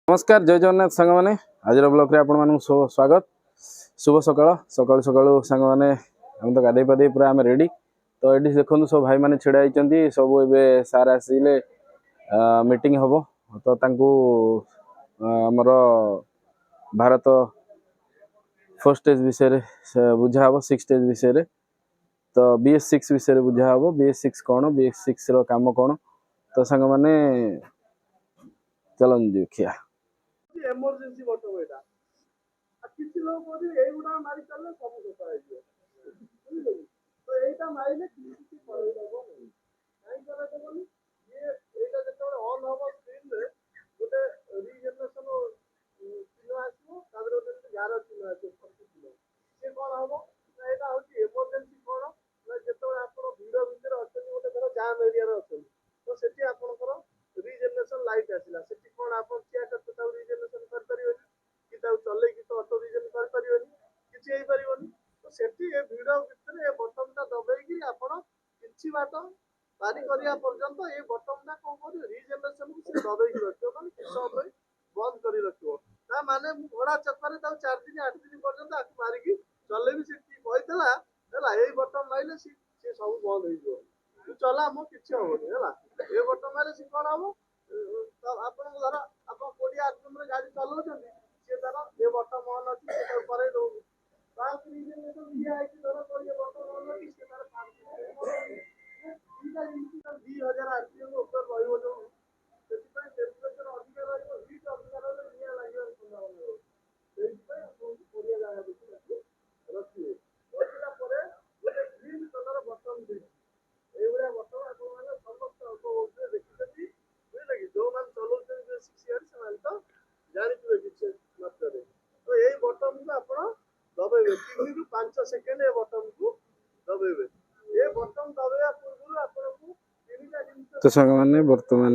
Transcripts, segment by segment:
नमस्कार जय जगन्नाथ सांग मैंने आज ब्लॉग रे आपण स्वागत शुभ सकाळ सकाळू सकाळू सांग मैंने हम तो गाधे पाधे पूरा आम रेडी तो ये देखो सब भाई मैंने छिड़ा होती सब ए सार आसिले मीटिंग हम तो आमर भारत 4 स्टेज विषय बुझा हम 6 स्टेज विषय तो BS6 विषय बुझा हम BS6 कौन BS6 रो काम कौन तो सांग मैंने चलन देखिया एमरजेंसी बटन एटा किसी लोग बोली एई गुडा मारी चलले सब सफा हो बुझिले तो एटा मारिले किसी पड़े दबो नहीं करे तो बोली ये एटा जतले ऑन होबो स्क्रीन रे गोटे रीजनरेशन चिन्ह आसो तादर गोटे 11 चिन्ह आसो 25 चिन्ह से कोन होबो एटा होची एमरजेंसी कोन जतले आपण भिडो भितर अछन गोटे धर जाम एरिया रे अछन तो सेठी आपनकर रीजनरेशन लाइट आसिला सेठी कोन आपण चिया करते ताऊ रीजनरेशन कर परिबेनी कि ताऊ चले कि तो ऑटो रीजन कर परिबेनी किछि हेई परिबोनी तो सेठी ए भिडो भितर ए बटन ता दबाई कि आपण किछि बाट पारी करिया पर्यंत ए बटन ता कोन करियो रीजनरेशन को से दबाई कि रखियो माने कि सब बंद करी रखियो ना माने मु घोड़ा चक्कर ताऊ 4 दिन 8 दिन पर्यंत आकु मारी कि चले भी सेठी कहतला हला एई बटन माइले से सब बंद होई जो तू चला मो किछि होबनी हला ए बटन मारे से कोन हबो आपण धर आपण कोडिया आक्रम रे गाड़ी चलाउछन्ती से धर ए बटन ऑन अछि से करे दो बात रीजन में तो दिया है कि धर कोई बटन ऑन अछि से धर काम सीधा इनकी 2000 आरपीएम ऊपर रहिबो जो सेति टेम्परेचर अधिक रहिबो हीट अधिक रहले निया लागियो संभावना सेति पय आपण कोडिया जागा देखि रखिए रखिला परे गोटे ग्रीन कलर बटन दे एवरा बटन आपण माने समस्त उपभोक्ता देखिछथि बुझले कि जो मान चलाउछन 6 इयर्स मान तो जानिथिबे किछ मात्रा तो ए बटन को आपण दबेबे 3 रु 5 सेकंड ए बटन को दबेबे ए बटन दबेया पूर्व आपण को तीनटा जिनिस तो सांग मैंने वर्तमान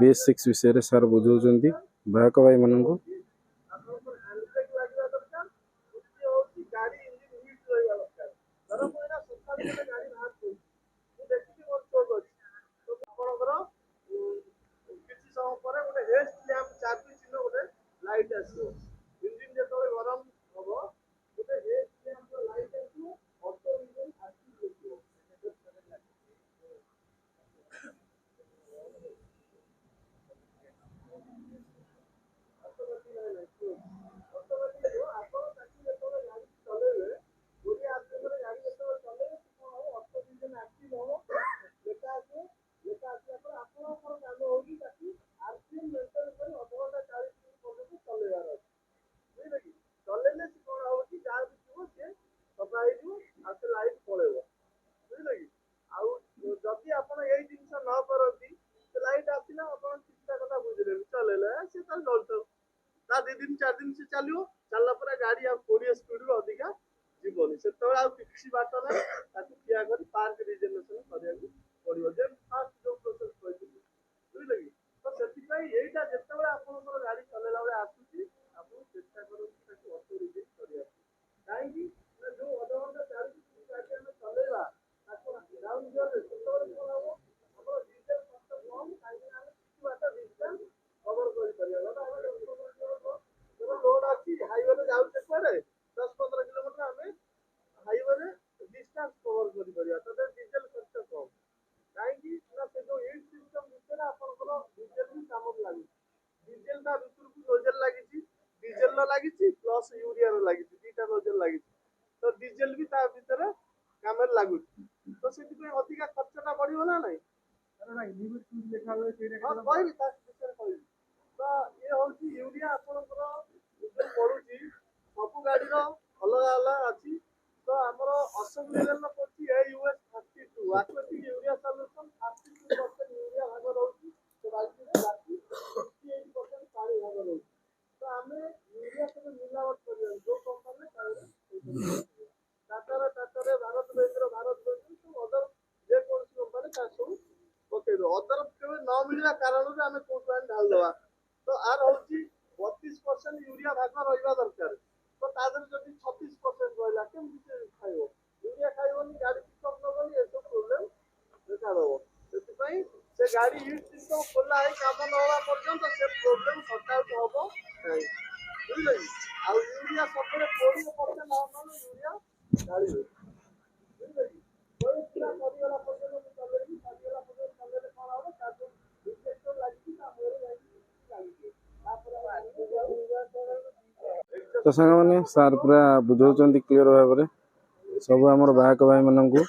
BS6 विषय रे सर बुझौचंती बाहक भाई मानन को ଆପଣଙ୍କର ହ୍ୟାଣ୍ଡବ୍ରେକ୍ ଲାଗିବା ଦରକାର ଦ୍ୱିତୀୟ ହେଉଛି ଗାଡ଼ି ଇଞ୍ଜିନ୍ ହିଟ୍ ରହିବା ଦରକାର ଧର ମୁଁ ଏଇଟା ସକାଳୁ ଗୋଟେ ଗାଡ଼ି ବାହାର କରୁଛି ମୁଁ ଦେଖିଛି ମୋର ଚୋକ୍ ଅଛି ତ ଆପଣଙ୍କର କିଛି ସମୟ ପରେ ଗୋଟେ ହେଡ୍ ଲ୍ୟାମ୍ପ ଚାବି ଚିହ୍ନ ଗୋଟେ ଲାଇଟ୍ ଆସିବ ଇଞ୍ଜିନ୍ ଯେତେବେଳେ ଗରମ ହବ ଗୋଟେ ହେଡ୍ ଲ୍ୟାମ୍ପର ଲାଇଟ୍ ଆସିବ ଅଟୋ ଇଞ୍ଜିନ୍ ଆକ୍ଟିଭ୍ ହେଇଯିବ ଯଦି ଆପଣ ଏଇ ଜିନିଷ ନ କରନ୍ତି ସେ ଲାଇଟ୍ ଆସିଲା ଆପଣ ଚିନ୍ତା କଥା ବୁଝିଲେ ଚଲେଇଲେ ସେ ତାର ଜଳୁଥାଉ ତା 2 दिन 4 दिन से चलियो चलला पर गाड़ी आ 20 स्पीड रो अधिका जीवनी सेतବେଳେ ଆଉ କିଛି ବାଟ ନାହିଁ ତାକୁ ଠିଆ କରି ପାର୍କ ରିଜନରେशन କରିବାକୁ ପଡିବ ଯେ ଫାଷ୍ଟ जो प्रोसेस କହିଥିଲି ବୁଝିଲେ କି ତ ସେଥିପାଇଁ ଏଇଟା ଯେତେବେଳେ ଆପଣଙ୍କର ଗାଡ଼ି ଚଲେଇଲା ବେଳେ ଆସୁଛି ଆପଣ ଚେଷ୍ଟା କରନ୍ତୁ ତାକୁ ଅଟୋ ରିଜେକ୍ଟ କରିବାକୁ କାହିଁକି ନା ଯୋଉ ଅଧଘଣ୍ଟା 40 ଗାଡ଼ି ଆମେ ଚଲେଇବା ତାକୁ ଗ୍ରାଉଣ୍ଡ ରେ ସେତେବେଳେ କଣ ହବ ଆମର ଡିଜେଲ ଖର୍ଚ୍ଚ କମ କାହିଁକି ନା ଆମେ କିଛି ବାଟ ଡିଷ୍ଟାନ୍ସ କଭର କରିପାରିବା ଧର ରୋଡ ଅଛି ହାଇୱେ ରେ ଯାଉଛେ କୁଆଡେ 10-15 କିଲୋମିଟର ଆମେ ହାଇୱେ ରେ ଡିଷ୍ଟାନ୍ସ କଭର କରିପାରିବା ତ ଡିଜେଲ ଖର୍ଚ୍ଚ କମ କାହିଁକି ନା ସେ ଯୋଉ ହିଟ୍ ସିଷ୍ଟମ ଭିତରେ ଆପଣଙ୍କର ଡିଜେଲ ବି କାମରେ ଲାଗୁଛି ଡିଜେଲ ତା ଭିତରକୁ ନୋଜେଲ ଲାଗିଛି ଡିଜେଲ ର ଲାଗିଛି ପ୍ଲସ୍ ୟୁରିଆ ର ଲାଗିଛି ଦିଟା ନୋଜେଲ ଲାଗିଛି ତ ଡିଜେଲ ବି ତା ଭିତରେ କାମରେ ଲାଗୁଛି ତ ସେଥିପାଇଁ ଅଧିକା ଖର୍ଚ୍ଚଟା ବଢିବ ନା ନାଇଁ କହିବି ତା ବିଷୟରେ କହିବି ତ ଇଏ ହଉଛି ୟୁରିଆ ଆପଣଙ୍କର ଯୋଉ ପଡୁଛି ସବୁ ଗାଡିର ଅଲଗା ଅଲଗା ଅଛି ତ ଆମର ଅଶୋକ ଲେଭେଲର ପଡୁଛି AUS 32 aquatic urea solution 32% urea ଭାଗ ରହୁଛି ସେ ବାଲ୍ଟିରେ ବାକି 58% ପାଣି ଭାଗ ରହୁଛି ତ ଆମେ ୟୁରିଆ ସହିତ ମିଲାବଟ କରିବା ଯୋଉ କମ୍ପାନୀରେ ପାଣିରେ ଟାଟାରେ ଭାରତ ବେଞ୍ଚର ଭାରତ ବେଞ୍ଚର ସବୁ ଅଦର ଯେକୌଣସି କମ୍ପାନୀ ତା ସବୁ ପକେଇଦବ ଅଦର କେବେ ନ ମିଳିବା କାରଣରୁ ଆମେ କୋଉଠୁ ଆଣି ଢାଳିଦବା ତ ଆର ହଉଛି 32% ୟୁରିଆ ଭାଗ ରହିବା ଦରକାର ତ ତା ଦେହରେ ଯଦି 36% ରହିଲା କେମିତି ସେ ଖାଇବ ୟୁରିଆ ଖାଇବନି ଗାଡ଼ି ପିକଅପ୍ ନବନି ଏସବୁ ପ୍ରୋବ୍ଲେମ ଦେଖାଦେବ ସେଥିପାଇଁ ସେ ଗାଡ଼ି ହିଟ୍ ସିଷ୍ଟମ ଖୋଲା ହେଇ କାମ ନ ହେବା ପର୍ଯ୍ୟନ୍ତ ସେ ପ୍ରୋବ୍ଲେମ ସର୍ଟ ଆଉଟ୍ ହବ ନାହିଁ। ବୁଝିଲେ କି? ଆଉ ୟୁରିଆ ସବୁବେଳେ 20% ନହେଲେ ୟୁରିଆ ଢାଳିବେ। ବୁଝିଲେ କି? 20 ସରିଗଲା ପର୍ଯ୍ୟନ୍ତ ମୁଁ ଚଲେଇବି, ସରିଗଲା ପର୍ଯ୍ୟନ୍ତ ଚଲେଇଲେ କଣ ହବ ତା ଯୋଉ ଇଞ୍ଜେକ୍ସନ ଲାଗିଛି ତା ମୁହଁରେ ଯାଇକି ଲାଗିଯିବ। ତାପରେ ତ ସାଙ୍ଗମାନେ ସାର୍ ପୁରା ବୁଝାଉଛନ୍ତି କ୍ଲିଅର ଭାବରେ ସବୁ ଆମର ବାହକ ଭାଇମାନଙ୍କୁ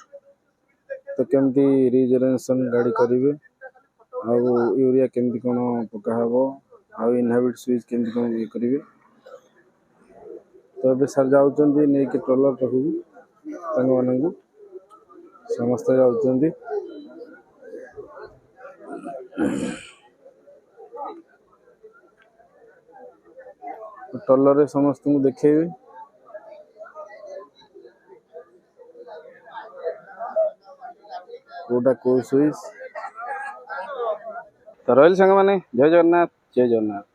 ତ କେମିତି ରିଜେନେରେସନ୍ ଗାଡ଼ି କରିବେ, ଆଉ ୟୁରିଆ କେମିତି କ'ଣ ପକା ହେବ, ଆଉ ଇନହାବିଟ୍ ସୁଇଚ୍ କେମିତି କ'ଣ ଇଏ କରିବେ। ତ ଏବେ ସାର୍ ଯାଉଛନ୍ତି ନେଇକି ଟ୍ରଲର ପାଖକୁ ସାଙ୍ଗମାନଙ୍କୁ, ସମସ୍ତେ ଯାଉଛନ୍ତି। ଟ୍ରଲରରେ ସମସ୍ତଙ୍କୁ ଦେଖେଇବେ। କୋଉଟା କୋଉ ସୁଇଚ୍। ତ ରହିଲି ସାଙ୍ଗମାନେ, ଜୟ ଜଗନ୍ନାଥ, ଜୟ ଜଗନ୍ନାଥ।